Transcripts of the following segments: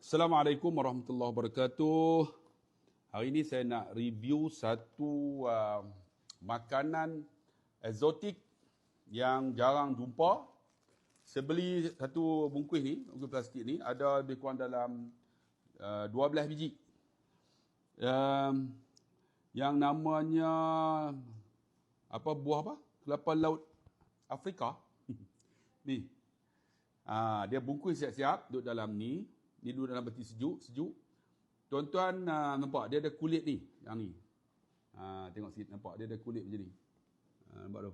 Assalamualaikum warahmatullahi wabarakatuh. Hari ini saya nak review satu makanan eksotik yang jarang jumpa. Saya beli satu bungkus ni, bungkus plastik ni, ada lebih kurang dalam 12 biji. Yang namanya buah apa? Kelapa laut Afrika. Ni. Dia bungkus siap-siap duduk dalam ni. Ni duduk dalam peti sejuk. Tuan-tuan nampak dia ada kulit ni, yang ni. Tengok sikit, nampak dia ada kulit macam ni. Nampak tu.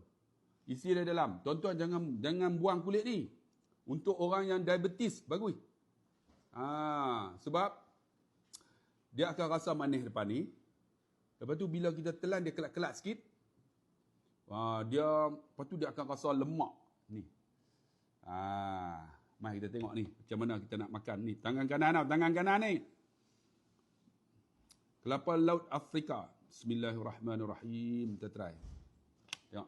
Isi dia dalam. Tuan-tuan jangan buang kulit ni. Untuk orang yang diabetes bagus. Sebab dia akan rasa manis depan ni. Lepas tu bila kita telan dia kelak-kelak sikit. Lepas tu dia akan rasa lemak ni. Mari kita tengok ni macam mana kita nak makan ni. Tangan kanan ni. Kelapa laut Afrika. Bismillahirrahmanirrahim. Kita try. Tengok.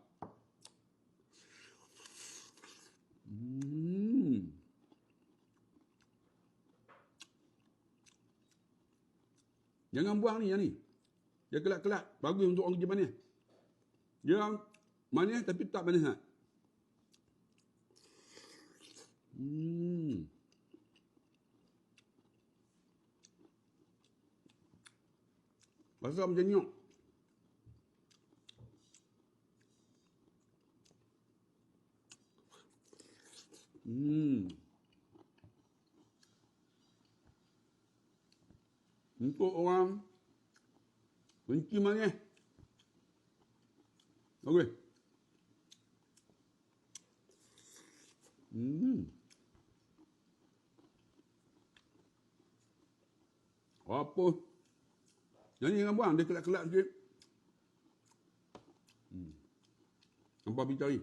Jangan buang ni yang ni. Dia kelak-kelak. Bagus untuk orang kerja manis. Dia manis tapi tak manis sangat. Rasa macam nyok. Untuk orang benci manis. Okey. Apa? Yang ni jangan buang, dia kelak-kelak sikit. Nampak bintang ni?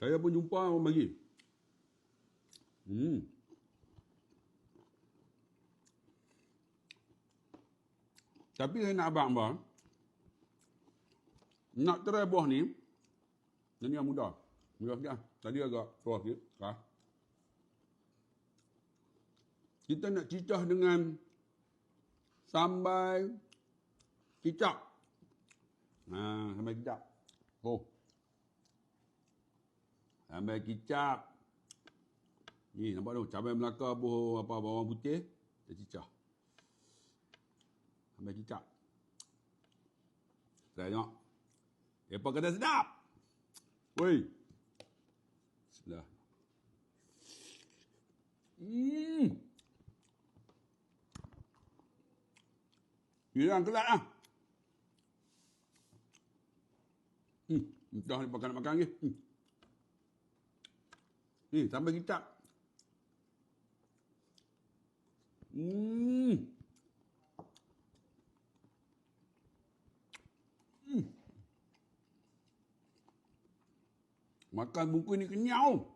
Saya pun jumpa orang bagi. Tapi saya nak abang-abang, nak try buah ni, yang ni yang mudah. Mudah sikit lah. Tadi agak tua sikit. Kita nak cicah dengan sambal kicap. Sambal kicap. Sambal kicap. Ni nampak tu. Cabai Melaka, bawang putih. Kita cicah. Sambal kicap. Saya tengok. Apa kata sedap? Woi. Bismillah. Hilang kelak lah. Entah ni makan lagi. Ni sambal kicap. Makan bungkus ni kenyau.